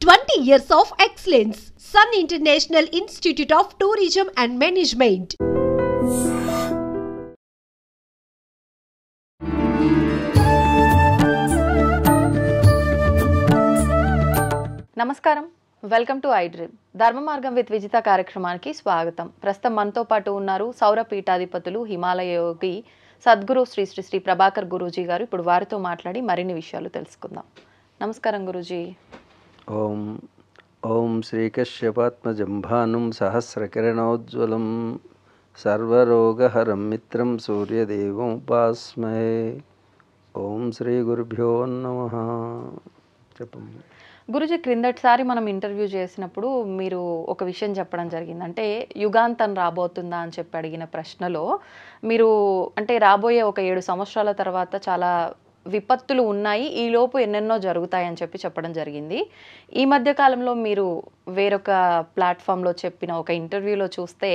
20 years of excellence. Sun International Institute of Tourism and Management. నమస్కారం, welcome to I dream. ధర్మ మార్గం with Vijitha కార్యక్రమానికి స్వాగతం. ప్రస్తుతం మనతో పాటు ఉన్నారు సౌర పీఠాధిపతులు హిమాలయ యోగి సద్గురు శ్రీ శ్రీ శ్రీ ప్రభాకర్ గురూజీ గారు. ఇప్పుడు వారితో మాట్లాడి మరిన్ని విషయాలు తెలుసుకుందాం. నమస్కారం గురూజీ. ఓం ఓం శ్రీకశ్యపాత్మజం భానుం సహస్రకిరణోజ్వలం సర్వరోగహరం మిత్రం సూర్యదేవం ఉపాస్మహే. ఓం శ్రీ గురుభ్యో నమః. చెప్పండి గురూజీ, క్రిందటిసారి మనం ఇంటర్వ్యూ చేసినప్పుడు మీరు ఒక విషయం చెప్పడం జరిగింది. అంటే యుగాంతం రాబోతుందా అని చెప్పి అడిగిన ప్రశ్నలో మీరు అంటే రాబోయే ఒక 7 సంవత్సరాల తర్వాత చాలా విపత్తులు ఉన్నాయి, ఈలోపు ఎన్నెన్నో జరుగుతాయని చెప్పడం జరిగింది. ఈ మధ్య కాలంలో మీరు వేరొక ప్లాట్ఫామ్లో చెప్పిన ఒక ఇంటర్వ్యూలో చూస్తే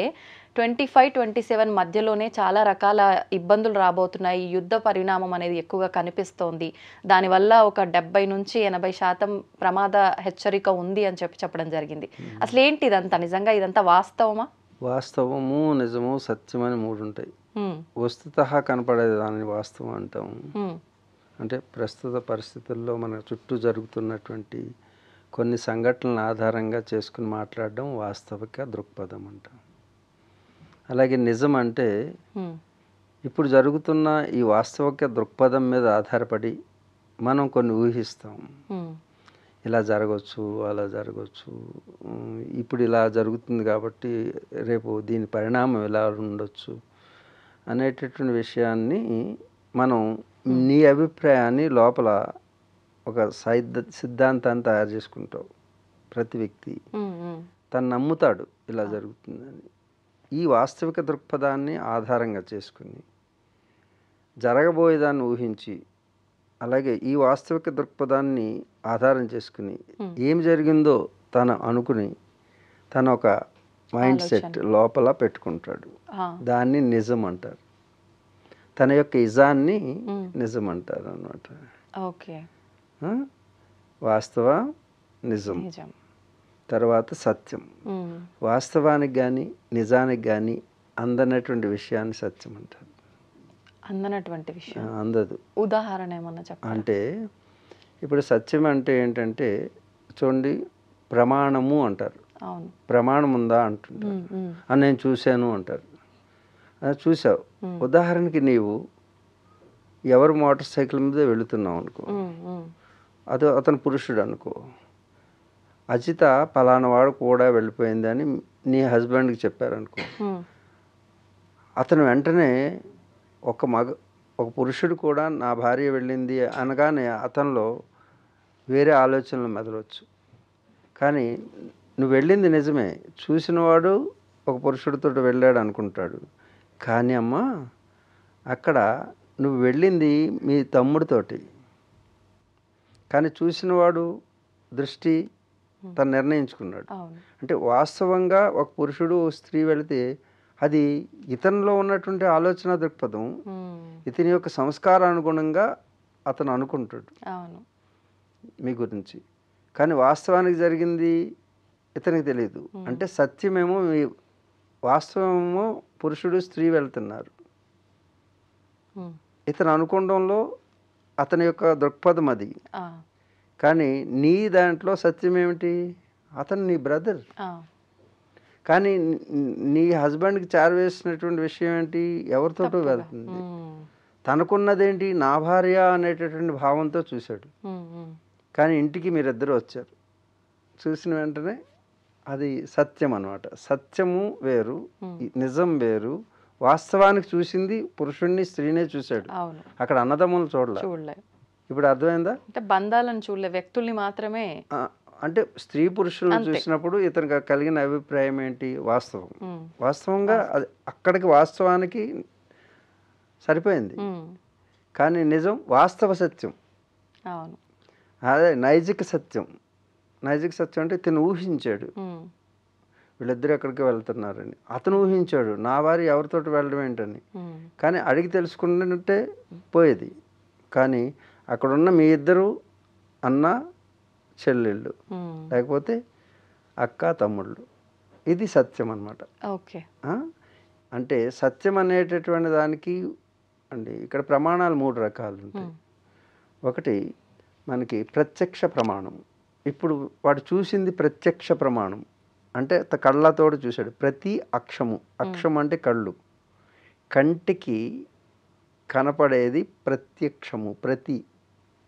25-27 మధ్యలోనే చాలా రకాల ఇబ్బందులు రాబోతున్నాయి, యుద్ధ పరిణామం అనేది ఎక్కువగా కనిపిస్తోంది, దానివల్ల ఒక 70-80% ప్రమాద హెచ్చరిక ఉంది అని చెప్పడం జరిగింది. అసలు ఏంటి ఇదంతా? నిజంగా ఇదంతా వాస్తవమా? వాస్తవము, నిజము, సత్యం అని 3 ఉంటాయి. వస్తుతః కనపడేది దాన్ని వాస్తవం అంటాం. అంటే ప్రస్తుత పరిస్థితుల్లో మన చుట్టూ జరుగుతున్నటువంటి కొన్ని సంఘటనల ఆధారంగా చేసుకుని మాట్లాడడం వాస్తవిక దృక్పథం అంటాం. అలాగే నిజం అంటే ఇప్పుడు జరుగుతున్న ఈ వాస్తవిక దృక్పథం మీద ఆధారపడి మనం కొన్ని ఊహిస్తాం. ఇలా జరగవచ్చు, అలా జరగవచ్చు, ఇప్పుడు ఇలా జరుగుతుంది కాబట్టి రేపు దీని పరిణామం ఎలా ఉండొచ్చు అనేటటువంటి విషయాన్ని మనం నీ అభిప్రాయాన్ని లోపల ఒక సిద్ధాంతాన్ని తయారు చేసుకుంటావు. ప్రతి వ్యక్తి తను నమ్ముతాడు ఇలా జరుగుతుందని. ఈ వాస్తవిక దృక్పథాన్ని ఆధారంగా చేసుకుని జరగబోయేదాన్ని ఊహించి, అలాగే ఈ వాస్తవిక దృక్పథాన్ని ఆధారం చేసుకుని ఏం జరిగిందో తను అనుకుని తన ఒక మైండ్ సెట్ లోపల పెట్టుకుంటాడు. దాన్ని నిజం అంటారు. తన యొక్క ఇజాన్ని నిజం అంటారు అన్నమాట. ఓకే. వాస్తవ నిజం, తర్వాత సత్యం. వాస్తవానికి కానీ నిజానికి కానీ అందనటువంటి విషయాన్ని సత్యం అంటారు. అందనటువంటి విషయం అందదు. ఉదాహరణ ఏమన్నా చెప్పండి. అంటే ఇప్పుడు సత్యం అంటే ఏంటంటే చూడండి, ప్రమాణము అంటారు. ప్రమాణం ఉందా అంటుంటారు. అని నేను చూశాను అంటారు. చూసావు. ఉదాహరణకి నీవు ఎవరు మోటార్ సైకిల్ మీద వెళుతున్నావు అనుకో, అతను పురుషుడు అనుకో, అజిత పలానా వాడు కూడా వెళ్ళిపోయింది అని నీ హస్బెండ్కి చెప్పారనుకో, అతను వెంటనే ఒక పురుషుడు కూడా నా భార్య వెళ్ళింది అనగానే అతనిలో వేరే ఆలోచనలు మెదలవచ్చు. కానీ నువ్వు వెళ్ళింది నిజమే, చూసినవాడు ఒక పురుషుడితో వెళ్ళాడు అనుకుంటాడు. కానీ అమ్మ, అక్కడ నువ్వు వెళ్ళింది మీ తమ్ముడితోటి, కానీ చూసినవాడు దృష్టి తను నిర్ణయించుకున్నాడు. అంటే వాస్తవంగా ఒక పురుషుడు స్త్రీ వెళితే అది ఇతనిలో ఉన్నటువంటి ఆలోచన దృక్పథం, ఇతని యొక్క సంస్కారానుగుణంగా అతను అనుకుంటాడు మీ గురించి. కానీ వాస్తవానికి జరిగింది ఇతనికి తెలియదు. అంటే సత్యమేమో వాస్తవమేమో పురుషుడు స్త్రీ వెళ్తున్నారు. ఇతను అనుకోవడంలో అతని యొక్క దృక్పథం అది. కానీ నీ దాంట్లో సత్యం ఏమిటి? అతను నీ బ్రదర్. కానీ నీ హస్బెండ్కి చేరవేసినటువంటి విషయం ఏంటి? ఎవరితోటో వెళ్తుంది. తనకున్నదేంటి? నా భార్య అనేటటువంటి భావంతో చూశాడు. కానీ ఇంటికి మీరిద్దరూ వచ్చారు. చూసిన వెంటనే అది సత్యం అన్నమాట. సత్యము వేరు, నిజం వేరు. వాస్తవానికి చూసింది పురుషుణ్ణి స్త్రీనే చూశాడు. అక్కడ అన్నదమ్ములు చూడలే. ఇప్పుడు అర్థమైందా? అంటే బంధాలను చూడలే, వ్యక్తుల్ని మాత్రమే. అంటే స్త్రీ పురుషులను చూసినప్పుడు ఇతనికి కలిగిన అభిప్రాయం ఏంటి? వాస్తవం. వాస్తవంగా అది అక్కడికి వాస్తవానికి సరిపోయింది. కానీ నిజం వాస్తవ సత్యం, అదే నైజిక సత్యం. నైజిక సత్యం అంటే ఇతను ఊహించాడు వీళ్ళిద్దరు ఎక్కడికి వెళ్తున్నారని. అతను ఊహించాడు నా భార్య ఎవరితోటి వెళ్ళడం ఏంటని. కానీ అడిగి తెలుసుకుంటే పోయేది. కానీ అక్కడున్న మీ ఇద్దరు అన్న చెల్లెళ్ళు, లేకపోతే అక్క తమ్ముళ్ళు. ఇది సత్యం అన్నమాట. ఓకే. అంటే సత్యం అనేటటువంటి దానికి అండి ఇక్కడ ప్రమాణాలు 3 రకాలు ఉంటాయి. ఒకటి మనకి ప్రత్యక్ష ప్రమాణం. ఇప్పుడు వాడు చూసింది ప్రత్యక్ష ప్రమాణం అంటే కళ్ళతోడు చూశాడు. ప్రతి అక్షము, అక్షం అంటే కళ్ళు, కంటికి కనపడేది ప్రత్యక్షము. ప్రతి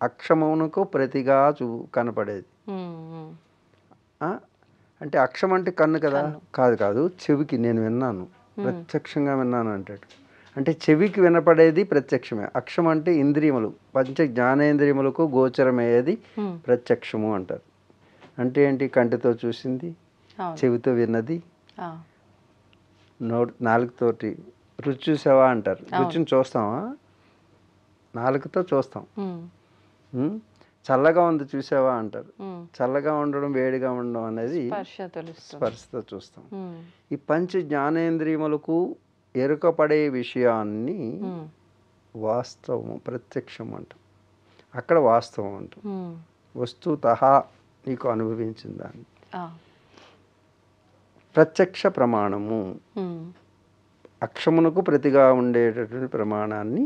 అక్షమునకు ప్రతిగా కనపడేది. అంటే అక్షం అంటే కన్ను కదా? కాదు కాదు, చెవికి నేను విన్నాను, ప్రత్యక్షంగా విన్నాను అంటాడు. అంటే చెవికి వినపడేది ప్రత్యక్షమే. అక్షం అంటే ఇంద్రియములు, పంచ జ్ఞానేంద్రియములకు గోచరమయ్యేది ప్రత్యక్షము అంటారు. అంటే ఏంటి? కంటితో చూసింది, చెవితో విన్నది, నాలుగుతోటి రుచి చూసావా అంటారు. రుచిని చూస్తావా? నాలుగుతో చూస్తాం. చల్లగా ఉంది చూసావా అంటారు. చల్లగా ఉండడం, వేడిగా ఉండడం అనేది స్పర్శతో చూస్తాం. ఈ పంచ జ్ఞానేంద్రియములకు ఎరుకపడే విషయాన్ని వాస్తవము, ప్రత్యక్షం అంటాం. అక్కడ వాస్తవం అంటాం. వస్తుతః నీకు అనుభవించిన దాన్ని ప్రత్యక్ష ప్రమాణము. అక్షమునకు ప్రతిగా ఉండేటటువంటి ప్రమాణాన్ని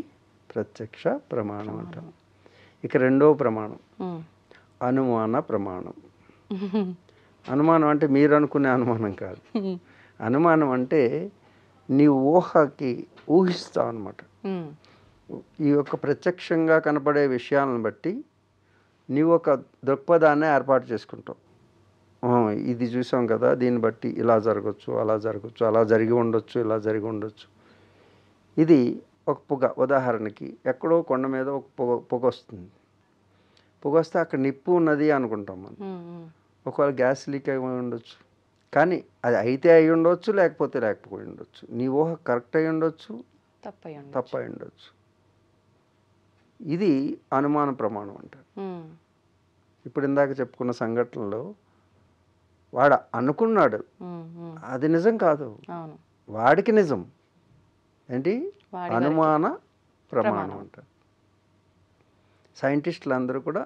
ప్రత్యక్ష ప్రమాణం అంటాం. ఇక రెండవ ప్రమాణం అనుమాన ప్రమాణం. అనుమానం అంటే మీరు అనుకునే అనుమానం కాదు. అనుమానం అంటే నీ ఊహకి ఊహిస్తావు అన్నమాట. ఈ యొక్క ప్రత్యక్షంగా కనపడే విషయాలను బట్టి నీవు ఒక దృక్పథాన్ని ఏర్పాటు చేసుకుంటావు. ఇది చూసాం కదా, దీన్ని బట్టి ఇలా జరగచ్చు, అలా జరగచ్చు, అలా జరిగి ఉండొచ్చు, ఇలా జరిగి ఉండొచ్చు. ఇది ఒక పొగ. ఉదాహరణకి ఎక్కడో కొండ మీద ఒక పొగ వస్తుంది. పొగ వస్తే అక్కడ నిప్పు ఉన్నది అనుకుంటాం మనం. ఒకవేళ గ్యాస్ లీక్ అయి ఉండొచ్చు, కానీ అది అయితే అయి ఉండొచ్చు, లేకపోతే లేకపోయి ఉండొచ్చు. నీ ఊహ కరెక్ట్ అయి ఉండొచ్చు, తప్పై ఉండొచ్చు. ఇది అనుమాన ప్రమాణం అంటారు. ఇప్పుడు ఇందాక చెప్పుకున్న సంఘటనలో వాడు అనుకున్నాడు, అది నిజం కాదు, వాడికి నిజం. ఏంటి? అనుమాన ప్రమాణం అంటారు. సైంటిస్టులు అందరూ కూడా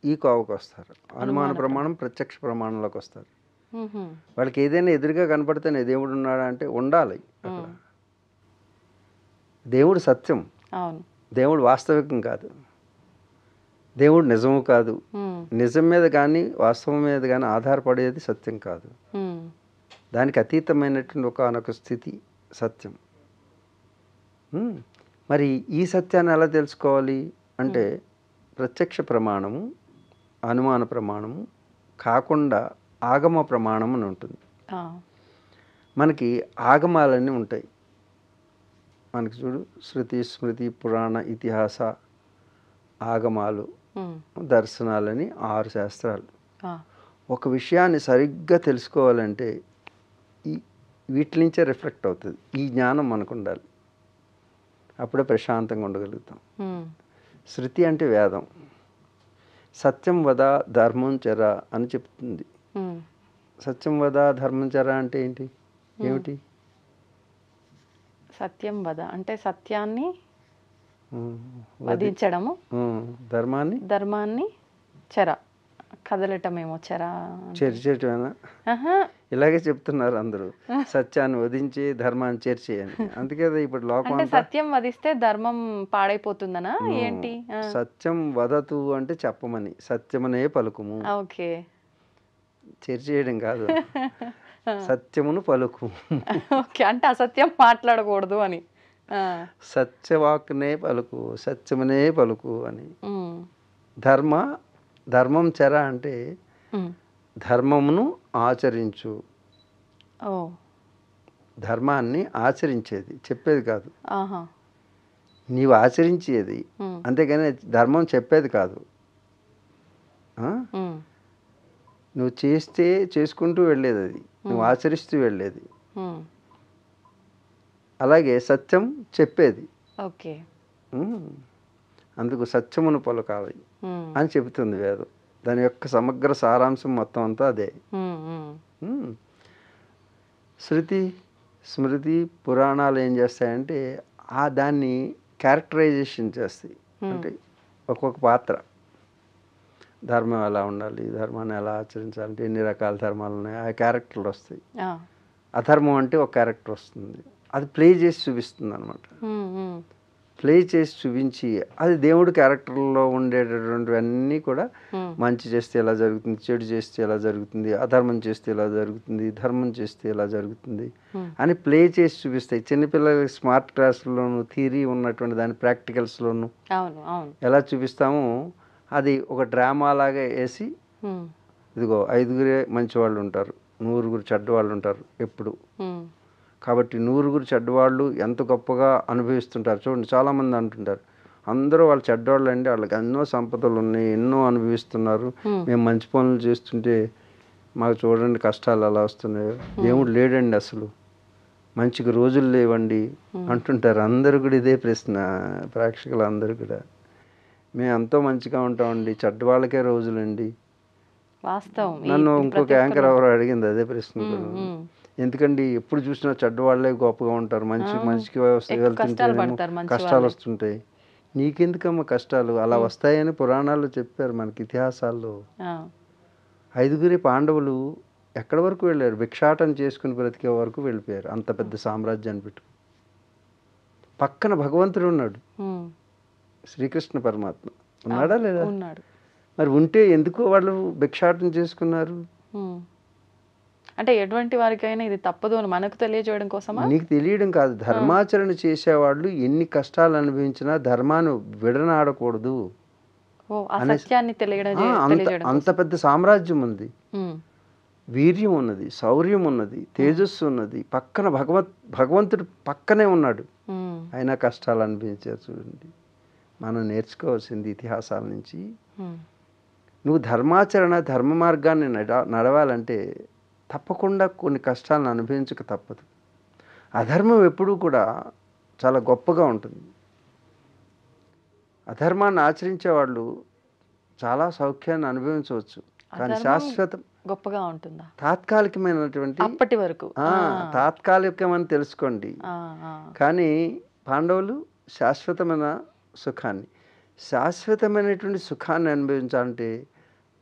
ఈ కోవకు వస్తారు. అనుమాన ప్రమాణం, ప్రత్యక్ష ప్రమాణంలోకి వస్తారు. వాళ్ళకి ఏదైనా ఎదురుగా కనపడితేనే దేవుడు ఉన్నాడా అంటే ఉండాలి అక్కడ. దేవుడు సత్యం, దేవుడు వాస్తవికం కాదు, దేవుడు నిజము కాదు. నిజం మీద కానీ వాస్తవం మీద కానీ ఆధారపడేది సత్యం కాదు. దానికి అతీతమైనటువంటి ఒకనొక స్థితి సత్యం. మరి ఈ సత్యాన్ని ఎలా తెలుసుకోవాలి అంటే ప్రత్యక్ష ప్రమాణము, అనుమాన ప్రమాణము కాకుండా ఆగమ ప్రమాణం అని ఉంటుంది. మనకి ఆగమాలన్నీ ఉంటాయి. మనకి చూడు, శృతి, స్మృతి, పురాణ, ఇతిహాస, ఆగమాలు, దర్శనాలని 6 శాస్త్రాలు. ఒక విషయాన్ని సరిగ్గా తెలుసుకోవాలంటే వీటి నుంచే రిఫ్లెక్ట్ అవుతుంది. ఈ జ్ఞానం మనకు ఉండాలి, అప్పుడే ప్రశాంతంగా ఉండగలుగుతాం. శృతి అంటే వేదం. సత్యం వద ధర్మం చర అని చెప్తుంది. సత్యం వద ధర్మం చర అంటే ఏంటి? ఏమిటి? సత్యం వద అంటే సత్యాన్ని వధించడము, ధర్మాన్ని చెర కదలటమేమో. చేర్చేయటమేనా? ఇలాగే చెప్తున్నారు అందరూ, సత్యాన్ని వధించి ధర్మాన్ని చేర్చేయని. అందుకే ఇప్పుడు లోకం సత్యం వధిస్తే ధర్మం పాడైపోతుందనా ఏంటి? సత్యం వదతు అంటే చెప్పమని, సత్యమనే పలుకుము. ఓకే, చేర్చేయడం కాదు, సత్యమును పలుకు. ఓకే, అంటే అసత్యం మాట్లాడకూడదు అని. సత్యవాక్నే పలుకు, సత్యమునే పలుకు అని. ధర్మం చెర అంటే ధర్మమును ఆచరించు. ధర్మాన్ని ఆచరించేది, చెప్పేది కాదు. నీవు ఆచరించేది, అంతేగాని ధర్మం చెప్పేది కాదు. నువ్వు చేస్తే చేసుకుంటూ వెళ్ళేది, అది నువ్వు ఆచరిస్తూ వెళ్ళేది. అలాగే సత్యం చెప్పేది. ఓకే, అందుకు సత్యమును పలుకాలి అని చెబుతుంది వేదం. దాని యొక్క సమగ్ర సారాంశం మొత్తం అంతా అదే. శృతి, స్మృతి, పురాణాలు ఏం చేస్తాయంటే దాన్ని క్యారెక్టరైజేషన్ చేస్తాయి. అంటే ఒక్కొక్క పాత్ర, ధర్మం ఎలా ఉండాలి, ధర్మాన్ని ఎలా ఆచరించాలంటే ఎన్ని రకాల ధర్మాలు ఉన్నాయి, ఆ క్యారెక్టర్లు వస్తాయి. అధర్మం అంటే ఒక క్యారెక్టర్ వస్తుంది, అది ప్లే చేసి చూపిస్తుంది అనమాట. ప్లే చేసి చూపించి అది దేవుడి క్యారెక్టర్లో ఉండేటటువంటివన్నీ కూడా మంచి చేస్తే ఎలా జరుగుతుంది, చెడు చేస్తే ఎలా జరుగుతుంది, అధర్మం చేస్తే ఎలా జరుగుతుంది, ధర్మం చేస్తే ఎలా జరుగుతుంది అని ప్లే చేసి చూపిస్తాయి. చిన్నపిల్లలకి స్మార్ట్ క్లాసుల్లోనూ థియరీ ఉన్నటువంటి దాని ప్రాక్టికల్స్లోనూ ఎలా చూపిస్తామో అది ఒక డ్రామా లాగా వేసి, ఇదిగో 5గురే మంచి వాళ్ళు ఉంటారు, 100గురు చెడ్డవాళ్ళు ఉంటారు ఎప్పుడు. కాబట్టి 100గురు చెడ్డవాళ్ళు ఎంత గొప్పగా అనుభవిస్తుంటారు చూడండి. చాలామంది అంటుంటారు అందరూ వాళ్ళు చెడ్డవాళ్ళు అండి, వాళ్ళకి ఎన్నో సంపదలు ఉన్నాయి, ఎన్నో అనుభవిస్తున్నారు, మేము మంచి పనులు చేస్తుంటే మాకు చూడండి కష్టాలు ఎలా వస్తున్నాయో. దేవుడు లేడండి, అసలు మంచిగా రోజులు లేవండి అంటుంటారు. అందరూ కూడా ఇదే ప్రశ్న, ప్రేక్షకులు అందరూ కూడా. మేము ఎంతో మంచిగా ఉంటామండి, చెడ్డవాళ్ళకే రోజులండి. నన్ను ఇంకొక యాంకర్ ఎవరు అడిగింది అదే ప్రశ్న. ఎందుకండి ఎప్పుడు చూసినా చెడ్డవాళ్ళే గొప్పగా ఉంటారు, మనిషికి వెళ్తుంటేనేమో కష్టాలు వస్తుంటాయి. నీకెందుకమ్మా కష్టాలు, అలా వస్తాయని పురాణాల్లో చెప్పారు మనకి, ఇతిహాసాల్లో. 5గురి పాండవులు ఎక్కడి వరకు వెళ్ళారు, భిక్షాటన చేసుకుని బ్రతికే వరకు వెళ్ళిపోయారు. అంత పెద్ద సామ్రాజ్యాన్ని పెట్టు, పక్కన భగవంతుడు ఉన్నాడు, శ్రీకృష్ణ పరమాత్మ ఉన్నాడా లేదా? మరి ఉంటే ఎందుకు వాళ్ళు భిక్షాటన చేసుకున్నారు? అంటే ఎటువంటి వారికైనా ఇది తప్పదు అని మనకు తెలియజేయడం కోసమా? నీకు తెలియడం కాదు, ధర్మాచరణ చేసేవాళ్ళు ఎన్ని కష్టాలు అనుభవించినా ధర్మాన్ని విడనాడకూడదు. అంత పెద్ద సామ్రాజ్యం ఉంది, వీర్యం ఉన్నది, శౌర్యం ఉన్నది, తేజస్సు ఉన్నది, పక్కన భగవంతుడు పక్కనే ఉన్నాడు, అయినా కష్టాలు అనుభవించారు. చూడండి, మనం నేర్చుకోవాల్సింది ఇతిహాసాల నుంచి. నువ్వు ధర్మాచరణ ధర్మ మార్గాన్ని నడవాలంటే తప్పకుండా కొన్ని కష్టాలను అనుభవించక తప్పదు. అధర్మం ఎప్పుడూ కూడా చాలా గొప్పగా ఉంటుంది. అధర్మాన్ని ఆచరించే వాళ్ళు చాలా సౌఖ్యాన్ని అనుభవించవచ్చు, కానీ శాశ్వతం గొప్పగా ఉంటుందా? తాత్కాలికమైనటువంటి అప్పటి వరకు తాత్కాలికమని తెలుసుకోండి. కానీ పాండవులు శాశ్వతమైన శాశ్వతమైనటువంటి సుఖాన్ని అనుభవించాలంటే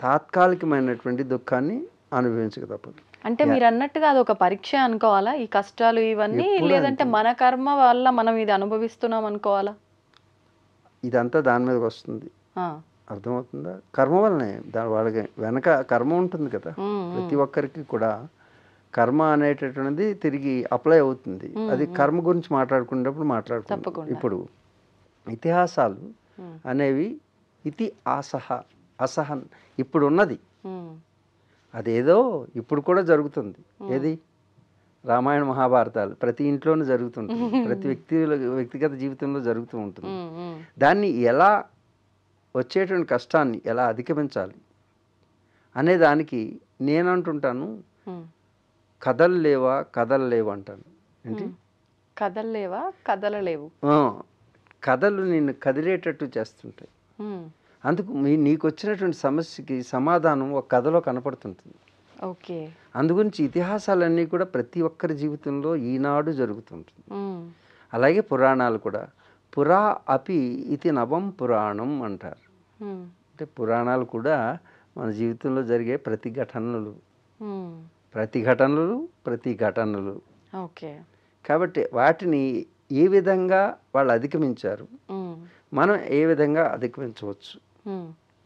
తాత్కాలికమైనటువంటి దుఃఖాన్ని అనుభవించక తప్పదు. అంటే మీరు అన్నట్టుగా అది ఒక పరీక్ష అనుకోవాలా ఈ కష్టాలు ఇవన్నీ, లేదంటే మన కర్మ వల్ల మనం ఇది అనుభవిస్తున్నాం అనుకోవాలా? ఇదంతా దాని మీదకి వస్తుంది, అర్థమవుతుందా? కర్మ వల్లనే, వాళ్ళకి వెనక కర్మ ఉంటుంది కదా, ప్రతి ఒక్కరికి కూడా కర్మ అనేటటువంటిది తిరిగి అప్లై అవుతుంది. అది కర్మ గురించి మాట్లాడుకునేటప్పుడు మాట్లాడుకుంటాం. ఇప్పుడు ఇతిహాసాలు అనేవి ఇతి అసహన్ ఇప్పుడు ఉన్నది, అదేదో ఇప్పుడు కూడా జరుగుతుంది. ఏది? రామాయణ మహాభారతాలు ప్రతి ఇంట్లోనూ జరుగుతుంటుంది, ప్రతి వ్యక్తిగత జీవితంలో జరుగుతూ ఉంటుంది. దాన్ని ఎలా వచ్చేటువంటి కష్టాన్ని ఎలా అధిగమించాలి అనే దానికి నేనంటుంటాను, కదలలేవు అంటాను. ఏంటి? కదలలేవు, కథలు నిన్ను కదిలేటట్టు చేస్తుంటాయి. అందుకు నీకు వచ్చినటువంటి సమస్యకి సమాధానం ఒక కథలో కనపడుతుంటుంది. అందుగురించి ఇతిహాసాలన్నీ కూడా ప్రతి ఒక్కరి జీవితంలో ఈనాడు జరుగుతుంటుంది. అలాగే పురాణాలు కూడా పురా అపి ఇది నవం పురాణం అంటారు. అంటే పురాణాలు కూడా మన జీవితంలో జరిగే ప్రతిఘటనలు. కాబట్టి వాటిని ఏ విధంగా వాళ్ళు అధిగమించారు, మనం ఏ విధంగా అధిగమించవచ్చు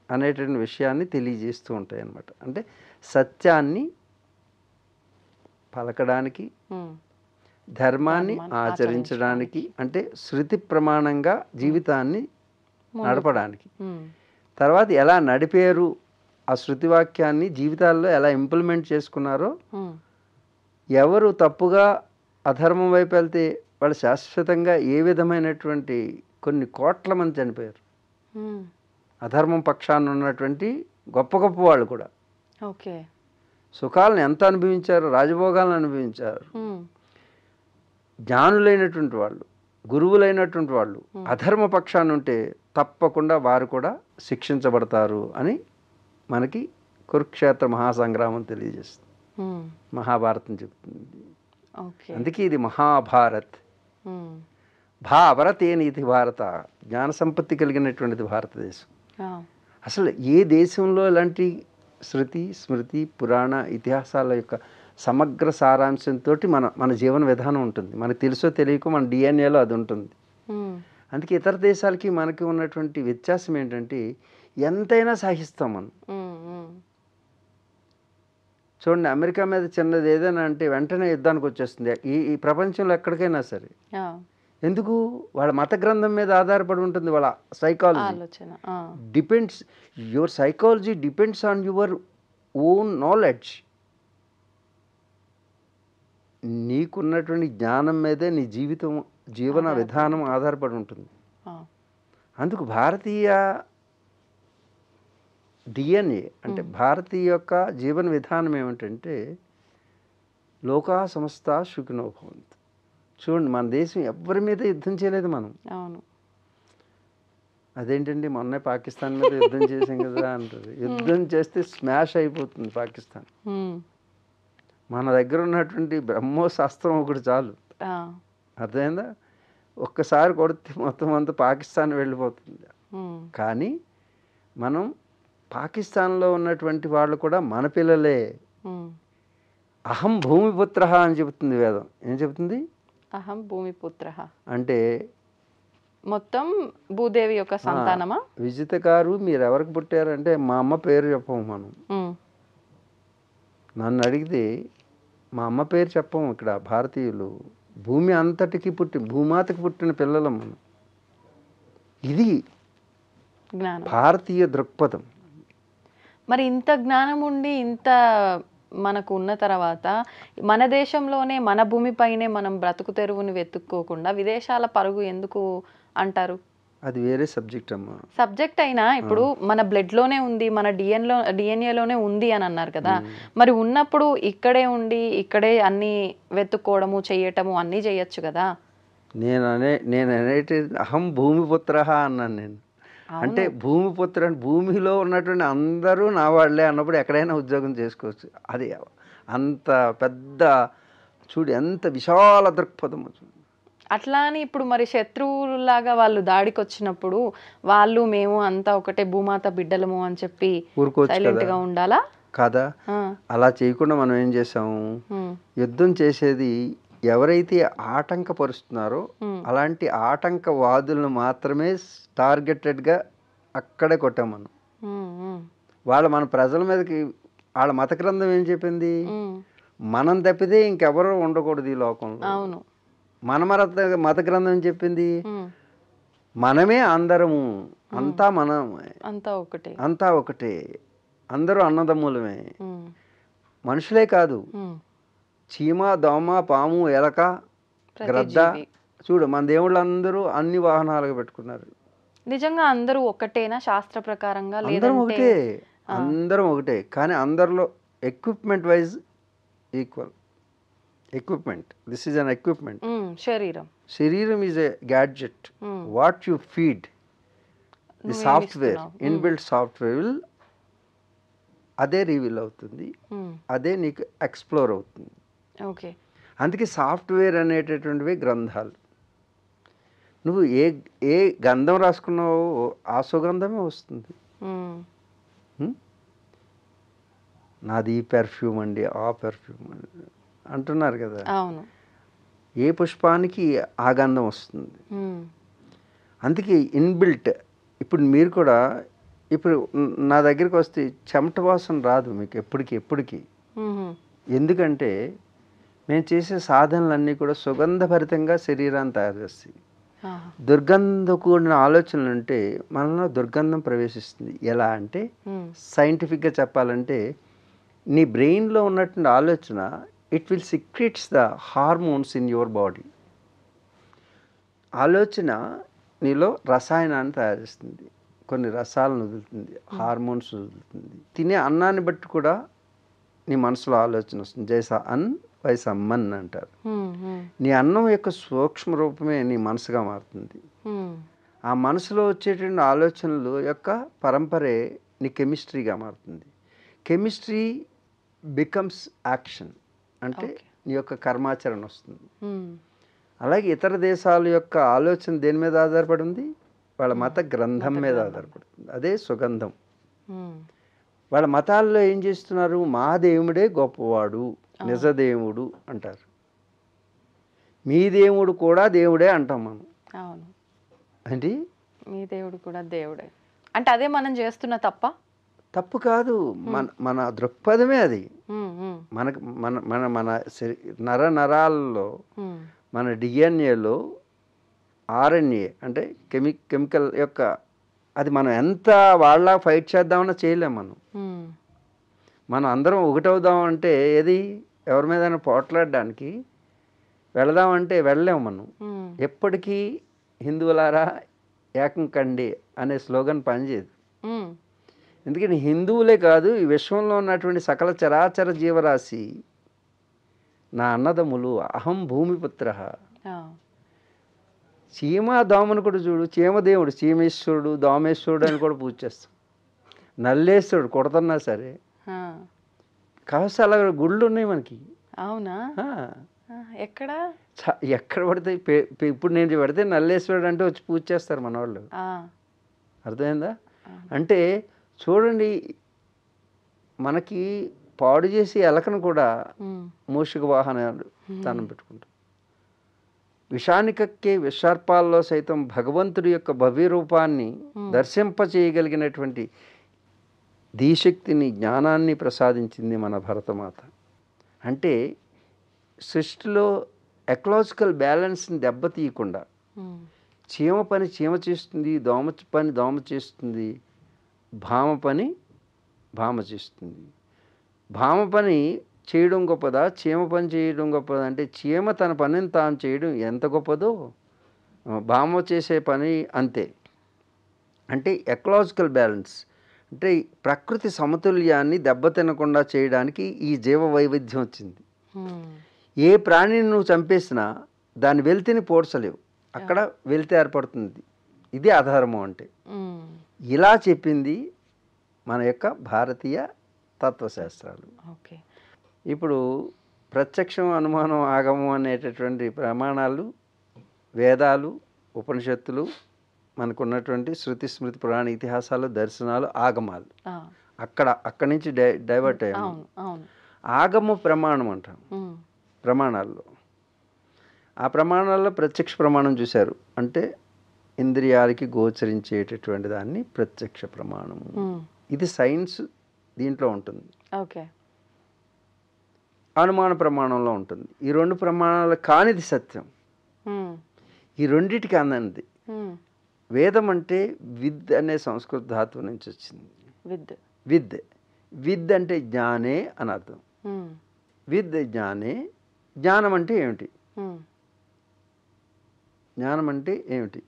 అనేటువంటి విషయాన్ని తెలియజేస్తూ ఉంటాయి అన్నమాట. అంటే సత్యాన్ని పలకడానికి, ధర్మాన్ని ఆచరించడానికి, అంటే శృతి ప్రమాణంగా జీవితాన్ని నడపడానికి, తర్వాత ఎలా నడిపారు ఆ శృతి వాక్యాన్ని జీవితాల్లో ఎలా ఇంప్లిమెంట్ చేసుకున్నారో, ఎవరు తప్పుగా అధర్మం వైపు వెళ్తే వాళ్ళు శాశ్వతంగా ఏ విధమైనటువంటి కొన్ని కోట్ల మంది చనిపోయారు. అధర్మం పక్షాన ఉన్నటువంటి గొప్ప గొప్ప వాళ్ళు కూడా సుఖాలను ఎంత అనుభవించారు, రాజభోగాలను అనుభవించారు. జ్ఞానులైనటువంటి వాళ్ళు, గురువులైనటువంటి వాళ్ళు అధర్మ పక్షాన్ని ఉంటే తప్పకుండా వారు కూడా శిక్షించబడతారు అని మనకి కురుక్షేత్ర మహాసంగ్రామం తెలియజేస్తుంది, మహాభారతం చెప్తుంది. అందుకే ఇది మహాభారత్. భారతేనిది భారత, జ్ఞాన సంపత్తి కలిగినటువంటిది భారతదేశం. అసలు ఏ దేశంలో ఇలాంటి శృతి స్మృతి పురాణ ఇతిహాసాల యొక్క సమగ్ర సారాంశంతో మన మన జీవన విధానం ఉంటుంది. మనకు తెలుసో తెలియకో మన డిఎన్ఏలో అది ఉంటుంది. అందుకే ఇతర దేశాలకి మనకి ఉన్నటువంటి వ్యత్యాసం ఏంటంటే ఎంతైనా సహిస్తాం మనం. చూడండి, అమెరికా మీద చిన్నది ఏదైనా అంటే వెంటనే యుద్ధానికి వచ్చేస్తుంది ఈ ప్రపంచంలో ఎక్కడికైనా సరే. ఎందుకు? వాళ్ళ మత గ్రంథం మీద ఆధారపడి ఉంటుంది వాళ్ళ psychology. Depends your psychology depends on your own knowledge. నీకున్నటువంటి జ్ఞానం మీదే నీ జీవన విధానం ఆధారపడి ఉంటుంది. అందుకు భారతీయ డిఎన్ఏ అంటే భారతీయ యొక్క జీవన విధానం ఏమిటంటే లోకా సమస్త సుఖినో భవంతు. చూడండి, మన దేశం ఎవరి మీద యుద్ధం చేయలేదు మనం. అదేంటండి మొన్నే పాకిస్తాన్ మీద యుద్ధం చేసాం కదా అంటారు. యుద్ధం చేస్తే స్మాష్ అయిపోతుంది పాకిస్తాన్. మన దగ్గర ఉన్నటువంటి బ్రహ్మోశాస్త్రం ఒకటి చాలు. అర్థమైందా? ఒక్కసారి కొడితే మొత్తం అంతా పాకిస్తాన్ వెళ్ళిపోతుంది. కానీ మనం పాకిస్తాన్లో ఉన్నటువంటి వాళ్ళు కూడా మన పిల్లలే. అహం భూమిపుత్ర అని చెబుతుంది వేదం. ఏం చెబుతుంది? అహం భూమిపుత్ర అంటే మొత్తం భూదేవి యొక్క సంతానమా? విజిత గారు మీరు ఎవరికి పుట్టారంటే మా అమ్మ పేరు చెప్పము మనం. నన్ను అడిగితే మా అమ్మ పేరు చెప్పము. ఇక్కడ భారతీయులు భూమి అంతటికి భూమాతకి పుట్టిన పిల్లలం మనం. ఇది భారతీయ దృక్పథం. మరి ఇంత జ్ఞానం ఉండి ఇంత మనకు ఉన్న తర్వాత మన దేశంలోనే మన భూమిపైనే మనం బ్రతుకు తెరువుని వెతుక్కోకుండా విదేశాల పరుగు ఎందుకు అంటారు? అది వేరే సబ్జెక్ట్ అమ్మా. సబ్జెక్ట్ అయినా ఇప్పుడు మన బ్లడ్లోనే ఉంది, మన డిఎన్ఏలోనే ఉంది అని అన్నారు కదా. మరి ఉన్నప్పుడు ఇక్కడే ఉండి ఇక్కడే అన్ని వెతుక్కోవడము చెయ్యటము అన్నీ చేయొచ్చు కదా. నేను అనేటి అహం భూమిపుత్ర అన్నాను నేను. అంటే భూమిపుత్ర అంటే భూమిలో ఉన్నటువంటి అందరూ నా వాళ్ళే అన్నప్పుడు ఎక్కడైనా ఉద్యోగం చేసుకోవచ్చు. అది అంత పెద్ద చూడు, ఎంత విశాల దృక్పథం. అట్లా అని ఇప్పుడు మరి శత్రువులాగా వాళ్ళు దాడికి వచ్చినప్పుడు వాళ్ళు మేము అంతా ఒకటే భూమాత బిడ్డలము అని చెప్పి సైలెంట్ గా ఉండాలా కదా? అలా చేయకుండా మనం ఏం చేసాము, యుద్ధం చేసేది ఎవరైతే ఆటంకపరుస్తున్నారో అలాంటి ఆటంకవాదులను మాత్రమే టార్గెటెడ్గా అక్కడే కొట్టాం మనం. మన ప్రజల మీదకి వాళ్ళ మత గ్రంథం ఏం చెప్పింది? మనం తప్పితే ఇంకెవరూ ఉండకూడదు ఈ లోకంలో. అవును. మన మత గ్రంథం ఏం చెప్పింది? మనమే అందరము, అంతా మనమే, అంతా ఒకటే, అందరూ అన్నదమ్ములమే. మనుషులే కాదు, చీమ దోమ పాము ఎలక గ్రద్ద చూడు, మన దేవుళ్ళందరూ అన్ని వాహనాలుగా పెట్టుకున్నారు. నిజంగా అందరూ ఒకటేనా శాస్త్ర ప్రకారంగా? అందరం ఒకటే, కానీ అందరిలో equipment wise equal. Equipment, this is an equipment. శరీరం is a gadget. What you feed the software, inbuilt software will అదే రివీల్ అవుతుంది, అదే నీకు ఎక్స్ప్లోర్ అవుతుంది. అందుకే సాఫ్ట్వేర్ అనేటటువంటివి గ్రంథాలు. నువ్వు ఏ గంధం రాసుకున్నావో ఆ సుగంధమే వస్తుంది. నాది ఈ పెర్ఫ్యూమ్ అండి, ఆ పెర్ఫ్యూమ్ అంటున్నారు కదా. ఏ పుష్పానికి ఆ గంధం వస్తుంది. అందుకే ఇన్బిల్ట్. ఇప్పుడు మీరు కూడా ఇప్పుడు నా దగ్గరికి వస్తే చెమట వాసన రాదు మీకు ఎప్పటికీ. ఎందుకంటే మేము చేసే సాధనలన్నీ కూడా సుగంధభరితంగా శరీరాన్ని తయారు చేస్తాయి. దుర్గంధ కూడిన ఆలోచనలు ఉంటే మనలో దుర్గంధం ప్రవేశిస్తుంది. ఎలా అంటే సైంటిఫిక్గా చెప్పాలంటే నీ బ్రెయిన్లో ఉన్నటువంటి ఆలోచన it will secretes the hormones in your body. ఆలోచన నీలో రసాయనాన్ని తయారు చేస్తుంది, కొన్ని రసాలను వదులుతుంది, హార్మోన్స్ వదులుతుంది. తినే అన్నాన్ని బట్టి కూడా నీ మనసులో ఆలోచన వస్తుంది. జైసా అన్ వైసా మన్ అంటారు. నీ అన్నం యొక్క సూక్ష్మ రూపమే నీ మనసుగా మారుతుంది. ఆ మనసులో వచ్చేటువంటి ఆలోచనలు యొక్క పరంపరే నీ కెమిస్ట్రీగా మారుతుంది. కెమిస్ట్రీ బికమ్స్ యాక్షన్, అంటే నీ యొక్క కర్మాచరణ వస్తుంది. అలాగే ఇతర దేశాల యొక్క ఆలోచన దేని మీద ఆధారపడి ఉంది? వాళ్ళ మత గ్రంథం మీద ఆధారపడుతుంది. అదే సుగంధం. వాళ్ళ మతాల్లో ఏం చేస్తున్నారు, మా దేవుడే గొప్పవాడు, నిజ దేవుడు అంటారు. మీ దేవుడు కూడా దేవుడే అంటాం మనం. అవును, అంటే మీ దేవుడు కూడా దేవుడే అంటే అదే మనం చేస్తున్న తప్పు కాదు, మన దృక్పథమే అది. మనకు మన మన మన నర నరాల్లో, మన డిఎన్ఏలో ఆర్ఎన్ఏ అంటే కెమికల్ యొక్క, అది మనం ఎంత వాళ్ళ ఫైట్ చేద్దామన్నా చేయలేం. మనం అందరం ఒకటవుదామంటే ఏది, ఎవరి మీద పోట్లాడడానికి వెళదామంటే వెళ్ళలేము మనం. ఎప్పటికీ హిందువులారా ఏకం కండి అనే స్లోగన్ పనిచేయదు. ఎందుకని హిందువులే కాదు, ఈ విశ్వంలో ఉన్నటువంటి సకల చరాచర జీవరాశి నా అన్నదమ్ములు. అహం భూమిపుత్ర. చీమ దోమను కూడా చూడు, చీమదేవుడు, చీమేశ్వరుడు, దోమేశ్వరుడు అని కూడా పూజ చేస్తాం. నల్లేశ్వరుడు కొడుతున్నా సరే. కాస్త అలా గుళ్ళు ఉన్నాయి మనకి. అవునా? ఎక్కడ ఎక్కడ పడితే ఇప్పుడు నేను పెడితే నల్లేశ్వరుడు అంటే వచ్చి పూజ చేస్తారు మన వాళ్ళు. అర్థమైందా? అంటే చూడండి, మనకి పాడు చేసి ఎలకను కూడా మూషిక వాహనాలు దానం పెట్టుకుంటాం. విషానికక్కే విషార్పాల్లో సైతం భగవంతుడి యొక్క భవ్య రూపాన్ని దర్శింపచేయగలిగినటువంటి ధీశక్తిని, జ్ఞానాన్ని ప్రసాదించింది మన భరతమాత. అంటే సృష్టిలో ఎకలాజికల్ బ్యాలెన్స్ని దెబ్బతీయకుండా, చీమ పని చీమ చేస్తుంది, దోమ పని దోమ చేస్తుంది, భామ పని భామ చేస్తుంది. భామ పని చేయడం గొప్పదా, చీమ పని చేయడం గొప్పదా అంటే, చీమ తన పనిని తాను చేయడం ఎంత గొప్పదో భామ చేసే పని అంతే. అంటే ఎకలాజికల్ బ్యాలెన్స్ అంటే ప్రకృతి సమతుల్యాన్ని దెబ్బతినకుండా చేయడానికి ఈ జీవ వైవిధ్యం వచ్చింది. ఏ ప్రాణిని నువ్వు చంపేసినా దాని వెలితిని పోడ్చలేవు, అక్కడ వెలితి ఏర్పడుతుంది. ఇది అధర్మం అంటే. ఇలా చెప్పింది మన యొక్క భారతీయ తత్వశాస్త్రాలు. ఇప్పుడు ప్రత్యక్షం, అనుమానం, ఆగమం అనేటటువంటి ప్రమాణాలు, వేదాలు, ఉపనిషత్తులు, మనకున్నటువంటి శృతి స్మృతి పురాణ ఇతిహాసాలు, దర్శనాలు, ఆగమాలు, అక్కడి నుంచి డైవర్ట్ అయ్యాము. ఆగమ ప్రమాణం అంటాం ప్రమాణాల్లో. ఆ ప్రమాణాల్లో ప్రత్యక్ష ప్రమాణం చూశారు అంటే ఇంద్రియాలకి గోచరించేటటువంటి దాన్ని ప్రత్యక్ష ప్రమాణము. ఇది సైన్స్ దీంట్లో ఉంటుంది. అనుమాన ప్రమాణంలో ఉంటుంది. ఈ రెండు ప్రమాణాలు కానిది సత్యం. ఈ రెండిటికి అందంది. వేదం అంటే విద్ అనే సంస్కృత ధాతువు నుంచి వచ్చింది. విద్ విద్ అంటే జ్ఞానే అని అర్థం. విద్ జ్ఞానే. జ్ఞానం అంటే ఏమిటి? జ్ఞానం అంటే ఏమిటి?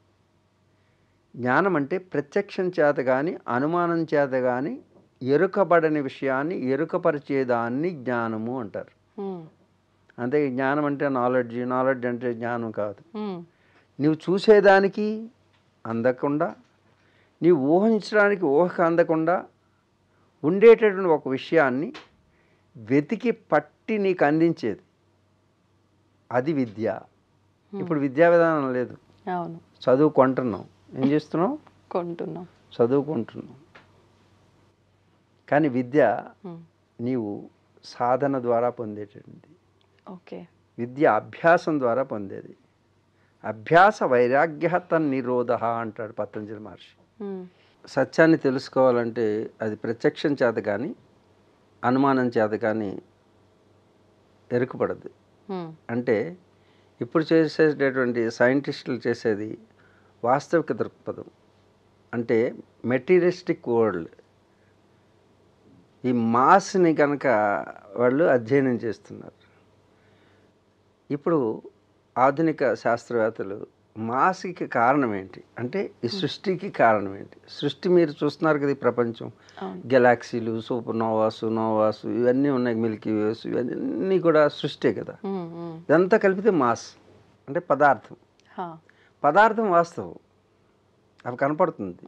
జ్ఞానం అంటే ప్రత్యక్షం చేత కానీ అనుమానం చేత కానీ ఎరుకబడని విషయాన్ని ఎరుకపరిచేదాన్ని జ్ఞానము అంటారు. అంతే. జ్ఞానం అంటే నాలెడ్జ్, నాలెడ్జ్ అంటే జ్ఞానం కాదు. నువ్వు చూసేదానికి అందకుండా, నీవు ఊహించడానికి ఊహకు అందకుండా ఉండేటటువంటి ఒక విషయాన్ని వెతికి పట్టి నీకు అందించేది, అది విద్య. ఇప్పుడు విద్యా విధానం లేదు. చదువుకుంటున్నాం. ఏం చేస్తున్నాం? చదువుకుంటున్నాం. కానీ విద్య నీవు సాధన ద్వారా పొందేటటువంటి. విద్య అభ్యాసం ద్వారా పొందేది. అభ్యాస వైరాగ్య తన్నిరోధ అంటాడు పతంజలి మహర్షి. సత్యాన్ని తెలుసుకోవాలంటే అది ప్రత్యక్షం చేత కానీ అనుమానం చేత కానీ ఎరుకపడదు. అంటే ఇప్పుడు చేసేటటువంటి సైంటిస్టులు చేసేది వాస్తవిక దృక్పథం. అంటే మెటీరియలిస్టిక్ వరల్డ్. ఈ మాస్ని కనుక వాళ్ళు అధ్యయనం చేస్తున్నారు. ఇప్పుడు ఆధునిక శాస్త్రవేత్తలు మాస్కి కారణం ఏంటి అంటే ఈ సృష్టికి కారణం ఏంటి? సృష్టి మీరు చూస్తున్నారు కదా, ఈ ప్రపంచం, గెలాక్సీలు, సూపర్ నోవాసు ఇవన్నీ ఉన్నాయి, మిల్కీ వేస్, ఇవన్నీ కూడా సృష్టి కదా. ఇదంతా కలిపితే మాస్ అంటే పదార్థం. పదార్థం వాస్తవం, అవి కనపడుతుంది.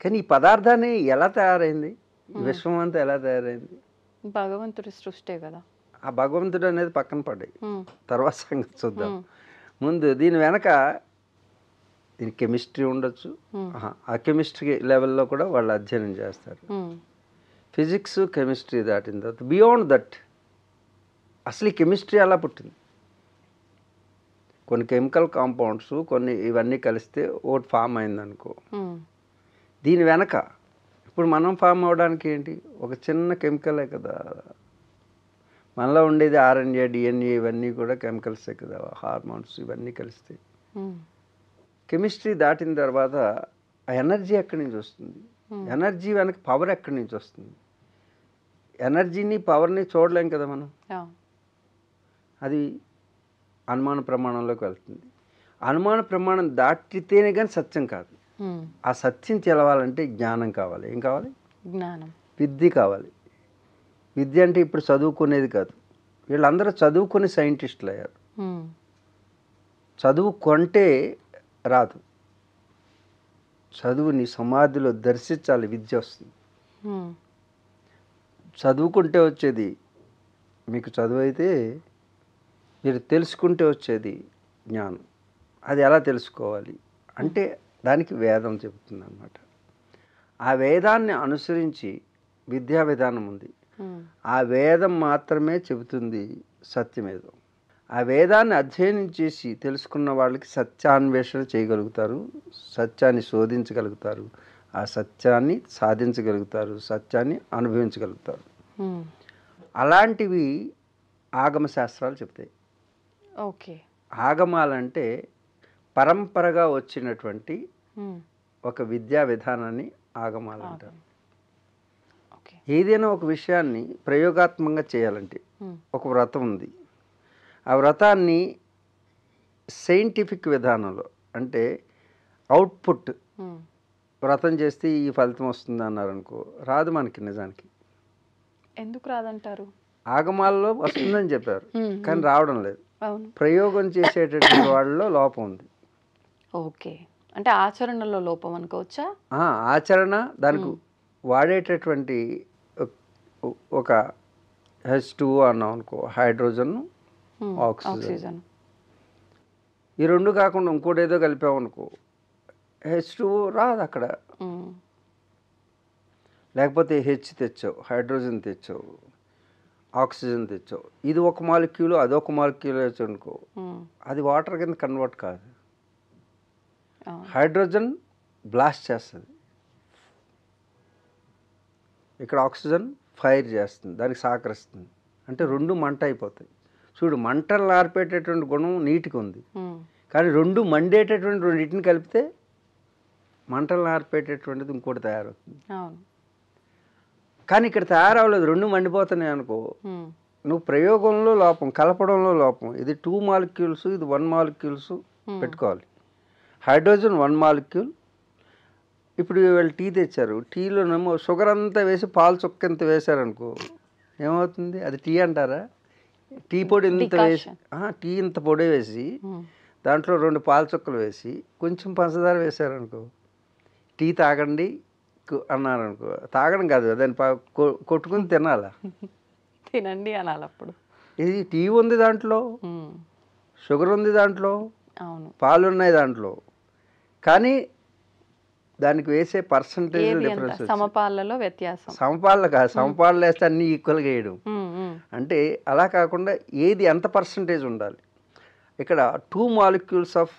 కానీ ఈ పదార్థాన్ని ఎలా తయారైంది? విశ్వం అంతా ఎలా తయారైంది? భగవంతుడి సృష్టి కదా. ఆ భగవంతుడు అనేది పక్కన పడ్డాయి, తర్వాత సంగతి చూద్దాం. ముందు దీని వెనక దీనికి కెమిస్ట్రీ ఉండొచ్చు, ఆ కెమిస్ట్రీ లెవెల్లో కూడా వాళ్ళు అధ్యయనం చేస్తారు. ఫిజిక్స్ కెమిస్ట్రీ దాటిన తర్వాత బియాండ్ దట్ అసలు ఈ కెమిస్ట్రీ ఎలా పుట్టింది, కొన్ని కెమికల్ కాంపౌండ్స్ కొన్ని ఇవన్నీ కలిస్తే ఒకటి ఫామ్ అయిందనుకో, దీని వెనక ఇప్పుడు మనం ఫామ్ అవ్వడానికి ఏంటి, ఒక చిన్న కెమికలే కదా, మనలో ఉండేది ఆర్ఎన్ఏ డిఎన్ఏ ఇవన్నీ కూడా కెమికల్సే కదా, హార్మోన్స్ ఇవన్నీ కలిస్తే. కెమిస్ట్రీ దాటిన తర్వాత ఆ ఎనర్జీ ఎక్కడి నుంచి వస్తుంది, ఎనర్జీ వెనక పవర్ ఎక్కడి నుంచి వస్తుంది, ఎనర్జీని పవర్ని చూడలేం కదా మనం, అది అనుమాన ప్రమాణంలోకి వెళ్తుంది. అనుమాన ప్రమాణం దాటితేనే కానీ సత్యం కాదు. ఆ సత్యం తెలవాలంటే జ్ఞానం కావాలి. ఏం కావాలి, జ్ఞానం, విద్య కావాలి. విద్య అంటే ఇప్పుడు చదువుకునేది కాదు, వీళ్ళందరూ చదువుకునే సైంటిస్టులు అయ్యారు. చదువుకుంటే రాదు, చదువుని సమాధిలో దర్శించాలి, విద్య వస్తుంది. చదువుకుంటే వచ్చేది మీకు చదువు అయితే, మీరు తెలుసుకుంటే వచ్చేది జ్ఞానం. అది ఎలా తెలుసుకోవాలి అంటే దానికి వేదం చెబుతుంది అన్నమాట. ఆ వేదాన్ని అనుసరించి విద్యా విధానం ఉంది. ఆ వేదం మాత్రమే చెబుతుంది సత్యమేదో. ఆ వేదాన్ని అధ్యయనం చేసి తెలుసుకున్న వాళ్ళకి సత్యాన్వేషణ చేయగలుగుతారు, సత్యాన్ని శోధించగలుగుతారు, ఆ సత్యాన్ని సాధించగలుగుతారు, సత్యాన్ని అనుభవించగలుగుతారు. అలాంటివి ఆగమ శాస్త్రాలు చెప్తాయి. ఓకే, ఆగమాలంటే పరంపరగా వచ్చినటువంటి ఒక విద్యా విధానాన్ని ఆగమాలు అంటారు. ఏదైనా ఒక విషయాన్ని ప్రయోగాత్మకంగా చేయాలంటే ఒక వ్రతం ఉంది, ఆ వ్రతాన్ని సైంటిఫిక్ విధానంలో అంటే అవుట్పుట్, వ్రతం చేస్తే ఈ ఫలితం వస్తుంది అన్నారనుకో, రాదు మనకి. నిజానికి ఎందుకు రాదంటారు? ఆగమాల్లో వస్తుందని చెప్పారు కానీ రావడం లేదు. ప్రయోగం చేసేటటువంటి వాళ్ళలో లోపం ఉంది. ఓకే, అంటే ఆచరణలో లోపం అనుకోవచ్చా? ఆచరణ, దానికి వాడేటటువంటి ఒక H2O అన్నాం అనుకో, హైడ్రోజన్ ఆక్సిజన్, ఈ రెండు కాకుండా ఇంకోటి ఏదో కలిపామనుకో H2O రాదు అక్కడ. లేకపోతే H తెచ్చావు, హైడ్రోజన్ తెచ్చావు, ఆక్సిజన్ తెచ్చావు, ఇది ఒక మాలిక్యూల్ అదొక మాలిక్యూల్ వచ్చి అనుకో, అది వాటర్ కింద కన్వర్ట్ కాదు. హైడ్రోజన్ బ్లాస్ట్ చేస్తుంది, ఇక్కడ ఆక్సిజన్ ఫైర్ చేస్తుంది, దానికి సహకరిస్తుంది. అంటే రెండు మంట అయిపోతాయి. చూడు, మంటలు ఆర్పేటటువంటి గుణం నీటికి ఉంది, కానీ రెండు మండేటటువంటి రెండింటిని కలిపితే మంటలు ఆర్పేటటువంటిది ఇంకోటి తయారవుతుంది. కానీ ఇక్కడ తయారవ్వలేదు, రెండు మండిపోతున్నాయి అనుకో, నువ్వు ప్రయోగంలో లోపం, కలపడంలో లోపం. ఇది 2 మాలిక్యూల్స్, ఇది 1 మాలిక్యూల్స్ పెట్టుకోవాలి. Hydrogen 1 molecule. ఇప్పుడు వీళ్ళు టీ తెచ్చారు, టీలోనేమో షుగర్ అంతా వేసి పాలు చుక్క ఇంత వేశారనుకో, ఏమవుతుంది? అది టీ అంటారా? టీ పొడి ఇంత వేసి, టీ ఇంత పొడి వేసి దాంట్లో 2 పాల చుక్కలు వేసి కొంచెం పంచదార వేశారనుకో, టీ తాగండి అన్నారనుకో, తాగడం కాదు, దాన్ని కొట్టుకుని తినాలా, తినండి అనాలి. అప్పుడు ఇది టీ ఉంది దాంట్లో, షుగర్ ఉంది దాంట్లో, పాలు ఉన్నాయి దాంట్లో, కానీ దానికి వేసే పర్సంటేజ్ డిఫరెన్స్, సమపాలలో వ్యత్యాసం. సమపాలలో కాదు, సమపాలలో వేస్తే అన్నీ ఈక్వల్గా వేయడం అంటే అలా కాకుండా ఏది ఎంత పర్సంటేజ్ ఉండాలి. ఇక్కడ 2 molecules of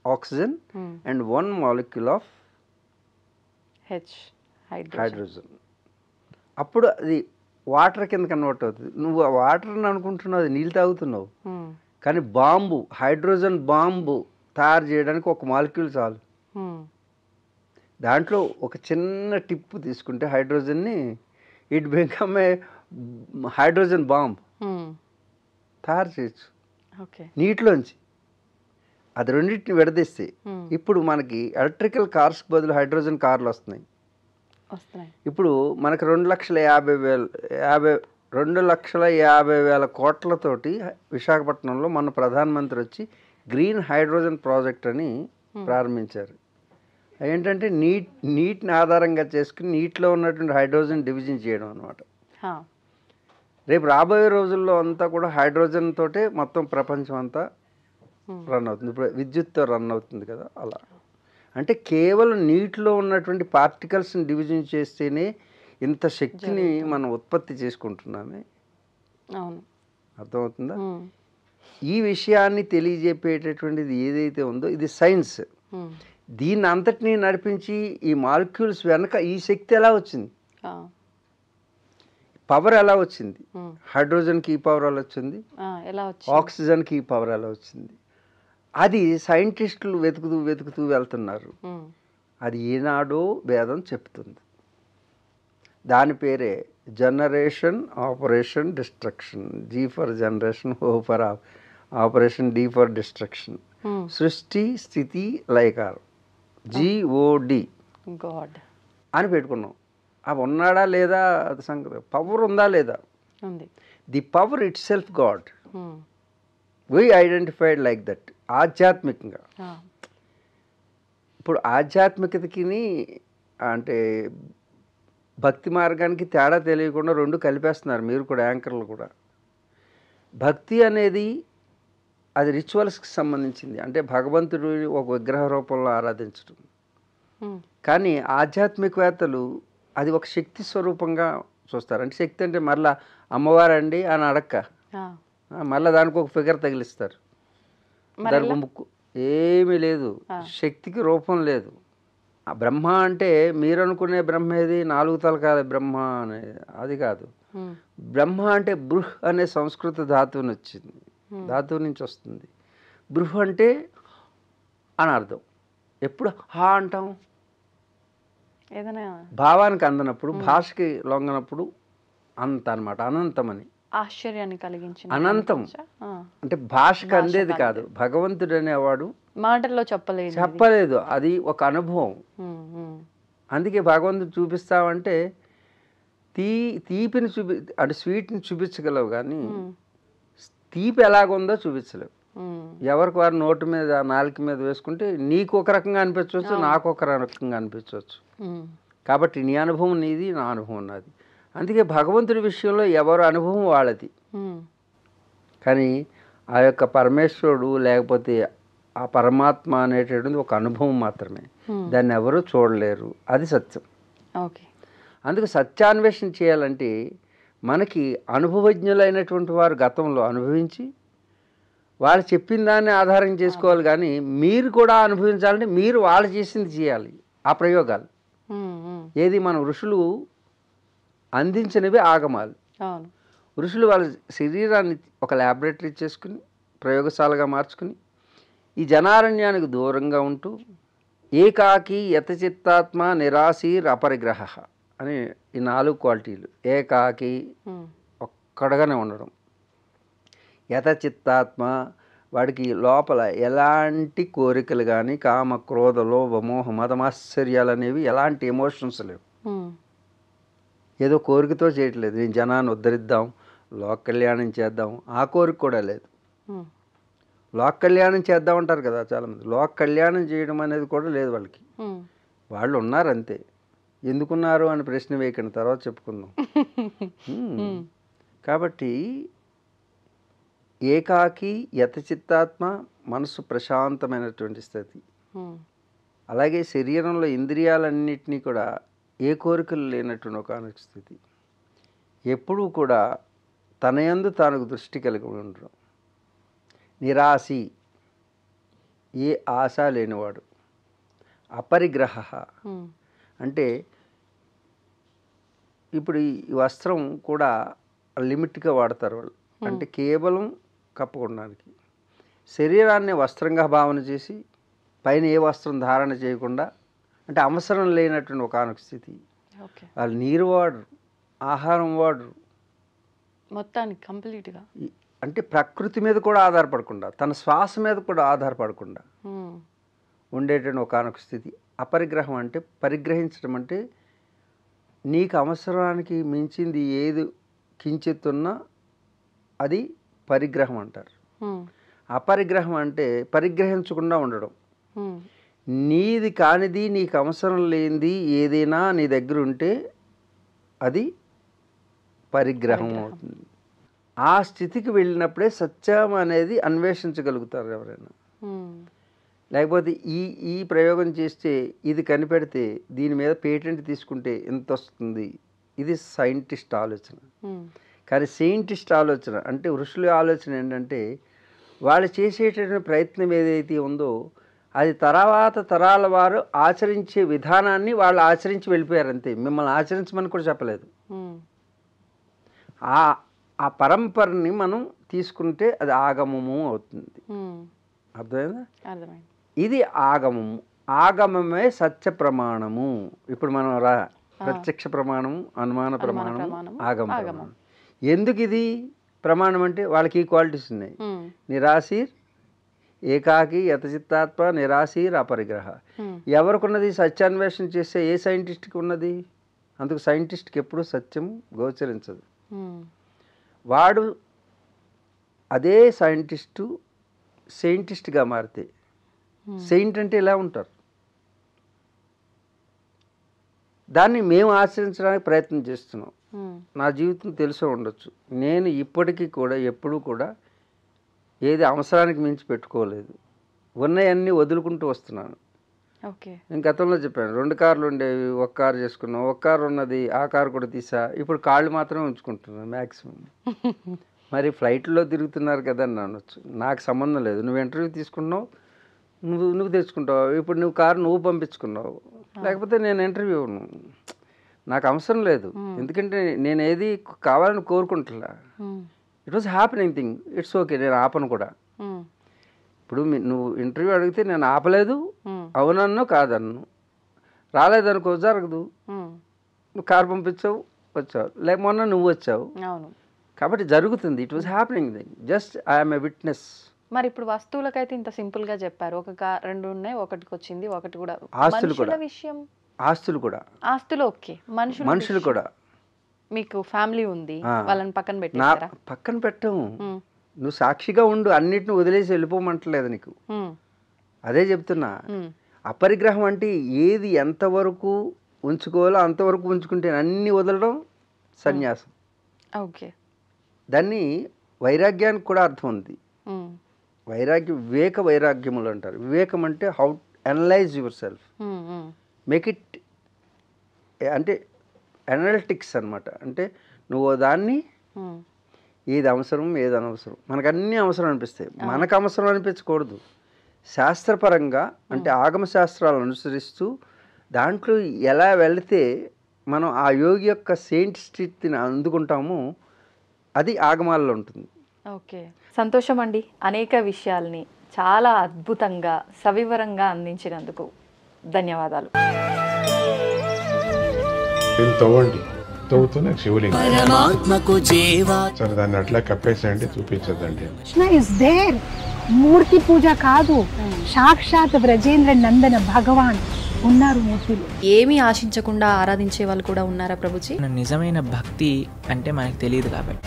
oxygen and 1 molecule of hydrogen. అప్పుడు అది వాటర్ కింద కన్వర్ట్ అవుతుంది. నువ్వు వాటర్ని అనుకుంటున్నావు, అది నీళ్ళు తాగుతున్నావు, కానీ బాంబు, హైడ్రోజన్ బాంబు తయారు చేయడానికి 1 మాలిక్యూల్ చాలు. దాంట్లో ఒక చిన్న టిప్ తీసుకుంటే హైడ్రోజన్ని, it become a hydrogen bomb తయారు చేయొచ్చు నీటిలోంచి. అది రెండింటిని విడదీస్తే ఇప్పుడు మనకి ఎలక్ట్రికల్ కార్స్కి బదులు హైడ్రోజన్ కార్లు వస్తున్నాయి. ఇప్పుడు మనకి 2,50,000 కోట్లతోటి విశాఖపట్నంలో మన ప్రధానమంత్రి వచ్చి గ్రీన్ హైడ్రోజన్ ప్రాజెక్ట్ అని ప్రారంభించారు. ఏంటంటే నీటిని ఆధారంగా చేసుకుని నీటిలో ఉన్నటువంటి హైడ్రోజన్ డివిజన్ చేయడం అనమాట. రేపు రాబోయే రోజుల్లో అంతా కూడా హైడ్రోజన్ తోటే మొత్తం ప్రపంచం అంతా రన్ అవుతుంది. ఇప్పుడు విద్యుత్తో రన్ అవుతుంది కదా, అలా. అంటే కేవలం నీటిలో ఉన్నటువంటి పార్టికల్స్ని డివిజన్ చేస్తేనే ఇంత శక్తిని మనం ఉత్పత్తి చేసుకుంటున్నామే. అవును, అర్థమవుతుందా? ఈ విషయాన్ని తెలియజెప్పేటటువంటిది ఏదైతే ఉందో ఇది సైన్స్. దీన్ని అంతటినీ నడిపించి ఈ మాలిక్యూల్స్ వెనక ఈ శక్తి ఎలా వచ్చింది, పవర్ ఎలా వచ్చింది, హైడ్రోజన్కి ఈ పవర్ ఎలా వచ్చింది, ఆక్సిజన్కి ఈ పవర్ ఎలా వచ్చింది, అది సైంటిస్టులు వెతుకుతూ వెళ్తున్నారు. అది ఏనాడో వేదం చెప్తుంది. దాని పేరే generation, operation, destruction. G for generation, O for operation, D for destruction. సృష్టి, స్థితి, లయకారం, GOD గాడ్ అని పెట్టుకున్నాం. అవి ఉన్నాడా లేదా అది సంగతి. పవర్ ఉందా లేదా, the power it self God. We identified like that. ఆధ్యాత్మికంగా ఇప్పుడు ఆధ్యాత్మికతకి అంటే భక్తి మార్గానికి తేడా తెలియకుండా రెండు కలిపేస్తున్నారు మీరు కూడా, యాంకర్లు కూడా. భక్తి అనేది అది రిచువల్స్కి సంబంధించింది, అంటే భగవంతుడు ఒక విగ్రహ రూపంలో ఆరాధించడం. కానీ ఆధ్యాత్మికవేత్తలు అది ఒక శక్తి స్వరూపంగా చూస్తారు. అంటే శక్తి అంటే మళ్ళీ అమ్మవారండి అని అడక్క, మళ్ళీ దానికి ఒక ఫిగర్ తగిలిస్తారు. దానికి ముక్కు ఏమీ లేదు, శక్తికి రూపం లేదు. ఆ బ్రహ్మ అంటే మీరు అనుకునే బ్రహ్మ ఏది, 4 తలకాల బ్రహ్మ అనేది అది కాదు. బ్రహ్మ అంటే బృహ్ అనే సంస్కృత ధాతువు నుంచి వస్తుంది. బృహ్ అంటే అని అర్థం. ఎప్పుడు హా అంటాం, ఏదైనా భావానికి అందనప్పుడు, భాషకి లొంగనప్పుడు అంత అనమాట. అనంతమని, ఆశ్చర్యాన్ని కలిగించిన అనంతం అంటే భాషకు అందేది కాదు. భగవంతుడు అనేవాడు మాటల్లో చెప్పలేదు, అది ఒక అనుభవం. అందుకే భగవంతుడు చూపిస్తావంటే తీపిని అంటే స్వీట్ని చూపించగలవు, కానీ తీపి ఎలాగుందో చూపించలేవు. ఎవరికి వారు నోటు మీద, నాలుక మీద వేసుకుంటే నీకు ఒక రకంగా అనిపించవచ్చు, నాకు ఒక రకంగా అనిపించవచ్చు. కాబట్టి నీ అనుభవం నీది, నా అనుభవం నాది. అందుకే భగవంతుడి విషయంలో ఎవరు అనుభవం వాళ్ళది. కానీ ఆ యొక్క పరమేశ్వరుడు లేకపోతే ఆ పరమాత్మ అనేటటువంటిది ఒక అనుభవం మాత్రమే, దాన్ని ఎవరు చూడలేరు. అది సత్యం. అందుకు సత్యాన్వేషణ చేయాలంటే మనకి అనుభవజ్ఞులైనటువంటి వారు గతంలో అనుభవించి వాళ్ళు చెప్పిన దాన్ని ఆధారం చేసుకోవాలి. కానీ మీరు కూడా అనుభవించాలంటే మీరు వాళ్ళు చేసింది చేయాలి. ఆ ప్రయోగాలు ఏది మన ఋషులు అందించినవి ఆగమాలు. ఋషులు వాళ్ళ శరీరాన్ని ఒక ల్యాబొరేటరీ చేసుకుని ప్రయోగశాలగా మార్చుకుని ఈ జనారణ్యానికి దూరంగా ఉంటూ ఏకాకి యతచిత్తాత్మ నిరాశీర్ అపరిగ్రహ అని ఈ 4 క్వాలిటీలు. ఏకాకి ఒక్కడగానే ఉండడం, యతచిత్తాత్మ వాడికి లోపల ఎలాంటి కోరికలు కానీ కామ క్రోధ లోభ మోహ మదమాశ్చర్యాలు అనేవి ఎలాంటి ఎమోషన్స్ లేవు. ఏదో కోరికతో చేయట్లేదు, నేను జనాన్ని ఉద్ధరిద్దాం, లోక కళ్యాణం చేద్దాం, ఆ కోరిక కూడా లేదు. లోక కళ్యాణం చేద్దామంటారు కదా చాలామంది, లోక కళ్యాణం చేయడం అనేది కూడా లేదు వాళ్ళకి. వాళ్ళు ఉన్నారు అంతే. ఎందుకున్నారు అని ప్రశ్న వేయకండి, తర్వాత చెప్పుకుందాం. కాబట్టి ఏకాకి యతచిత్తాత్మ మనసు ప్రశాంతమైనటువంటి స్థితి. అలాగే శరీరంలో ఇంద్రియాలన్నింటినీ కూడా ఏ కోరికలు లేనటువంటి ఒక స్థితి. ఎప్పుడూ కూడా తన యందు తాను దృష్టి కలిగి ఉండడం. నిరాశి, ఏ ఆశ లేనివాడు. అపరిగ్రహ అంటే ఇప్పుడు ఈ వస్త్రం కూడా లిమిట్గా వాడతారు వాళ్ళు, అంటే కేవలం కప్పుకోవడానికి. శరీరాన్ని వస్త్రంగా భావన చేసి పైన ఏ వస్త్రం ధారణ చేయకుండా, అంటే అవసరం లేనటువంటి ఒక స్థితి. వాళ్ళు నీరు వాడరు, ఆహారం వాడరు, మొత్తానికి కంప్లీట్గా. అంటే ప్రకృతి మీద కూడా ఆధారపడకుండా, తన శ్వాస మీద కూడా ఆధారపడకుండా ఉండేటువంటి ఒక స్థితి. అపరిగ్రహం అంటే పరిగ్రహించడం, అంటే నీకు అవసరానికి మించింది ఏది కించెత్తున్నా అది పరిగ్రహం అంటారు. అపరిగ్రహం అంటే పరిగ్రహించకుండా ఉండడం. నీది కానిది, నీకు అవసరం లేనిది ఏదైనా నీ దగ్గర ఉంటే అది పరిగ్రహం అవుతుంది. ఆ స్థితికి వెళ్ళినప్పుడే సత్యం అనేది అన్వేషించగలుగుతారు ఎవరైనా. లేకపోతే ఈ ప్రయోగం చేస్తే ఇది కనిపెడితే దీని మీద పేటెంట్ తీసుకుంటే ఎంత వస్తుంది, ఇది సైంటిస్ట్ ఆలోచన. కానీ సైంటిస్ట్ ఆలోచన అంటే ఋషుల ఆలోచన ఏంటంటే వాళ్ళు చేసేటటువంటి ప్రయత్నం ఏదైతే ఉందో అది తర్వాత తరాల వారు ఆచరించే విధానాన్ని వాళ్ళు ఆచరించి వెళ్ళిపోయారు అంతే, మిమ్మల్ని ఆచరించమని కూడా చెప్పలేదు. ఆ పరంపరని మనం తీసుకుంటే అది ఆగమము అవుతుంది. అర్థమైందా? ఇది ఆగమము. ఆగమమే సత్య ప్రమాణము. ఇప్పుడు మనం ప్రత్యక్ష ప్రమాణము, అనుమాన ప్రమాణము, ఆగమ ప్రమాణం. ఎందుకు ఇది ప్రమాణం అంటే వాళ్ళకి ఈ క్వాలిటీస్ ఉన్నాయి. నిరాశీర్, ఏకాకి, యతచిత్తాత్మ, నిరాశీర్, అపరిగ్రహ. ఎవరికున్నది సత్యాన్వేషణ చేస్తే ఏ సైంటిస్ట్కి ఉన్నది? అందుకు సైంటిస్ట్కి ఎప్పుడు సత్యం గోచరించదు. వాడు అదే సైంటిస్ట్గా మారితే, సెయింట్ అంటే ఇలా ఉంటారు. దాన్ని మేము ఆచరించడానికి ప్రయత్నం చేస్తున్నాం. నా జీవితం తెలిసే ఉండొచ్చు. నేను ఇప్పటికీ కూడా ఎప్పుడూ కూడా ఏది అవసరానికి మించి పెట్టుకోలేదు. ఉన్నాయన్నీ వదులుకుంటూ వస్తున్నాను. నేను గతంలో చెప్పాను, 2 కార్లు ఉండేవి, 1 కారు చేసుకున్నాం. 1 కారు ఉన్నది, ఆ కారు కూడా తీసా. ఇప్పుడు కాళ్ళు మాత్రమే ఉంచుకుంటున్నాను మ్యాక్సిమం. మరి ఫ్లైట్లో తిరుగుతున్నారు కదా అని అనొచ్చు. నాకు సంబంధం లేదు. నువ్వు ఇంటర్వ్యూ తీసుకున్నావు, నువ్వు తెచ్చుకుంటావు. ఇప్పుడు నువ్వు కారు నువ్వు పంపించుకున్నావు, లేకపోతే నేను ఇంటర్వ్యూ నాకు అవసరం లేదు. ఎందుకంటే నేను ఏది కావాలని కోరుకుంటున్నా. It was happening thing. It's okay, నేను ఆపను కూడా. ఇప్పుడు నువ్వు ఇంటర్వ్యూ అడిగితే నేను ఆపలేదు, అవునన్ను కాదన్ను. రాలేదనుకో జరగదు. నువ్వు కారు పంపించావు, వచ్చావు, లేక మొన్న నువ్వు వచ్చావు, కాబట్టి జరుగుతుంది. It was happening thing. Just I'm a witness. మరి ఇప్పుడు వస్తువులకైతే ఇంత సింపుల్ గా చెప్పారు. 2 ఉన్నాయి, ఒకటికి వచ్చింది, ఒకటి కూడా. ఆస్తులు కూడా, విషయం ఆస్తులు కూడా, ఆస్తులు ఓకే. మనుషులు కూడా. మీకు ఫ్యామిలీ ఉంది, వాళ్ళని పక్కన పెట్టారా? పక్కన పెట్టాము. నువ్వు సాక్షిగా ఉండు, అన్నిటిని వదిలేసి వెళ్ళిపోమంటలేదు నీకు. అదే చెప్తున్నా. అపరిగ్రహం అంటే ఏది ఎంతవరకు ఉంచుకోవాలో అంతవరకు ఉంచుకుంటే అన్ని వదలడం సన్యాసం. ఓకే. దాన్ని వైరాగ్యానికి కూడా అర్థం ఉంది. వైరాగ్యం వివేక వైరాగ్యములు అంటారు. వివేకం అంటే how analyse your self, make it అంటే అనలిటిక్స్ అనమాట. అంటే నువ్వు దాన్ని ఏది అవసరం ఏది అనవసరం, మనకు అన్నీ అవసరం అనిపిస్తాయి, మనకు అవసరం అనిపించకూడదు. శాస్త్రపరంగా అంటే ఆగమ శాస్త్రాలను అనుసరిస్తూ దాంట్లో ఎలా వెళితే మనం ఆ యోగి యొక్క సెయింట్ స్థితిని అందుకుంటామో అది ఆగమాల్లో ఉంటుంది. ఓకే, సంతోషం అండి. అనేక విషయాల్ని చాలా అద్భుతంగా సవివరంగా అందించినందుకు ధన్యవాదాలు. తవ్వుతూనే శివలింగం సరే, దాన్ని అట్లా కప్పేసేయండి, చూపించదండి. మూర్తి పూజ కాదు, సాక్షాత్ బ్రజేంద్ర నందన భగవాన్ ఉన్నారు మూర్తిలో. ఏమీ ఆశించకుండా ఆరాధించే వాళ్ళు కూడా ఉన్నారా ప్రభుజీ? నిజమైన భక్తి అంటే మనకు తెలియదు కాబట్టి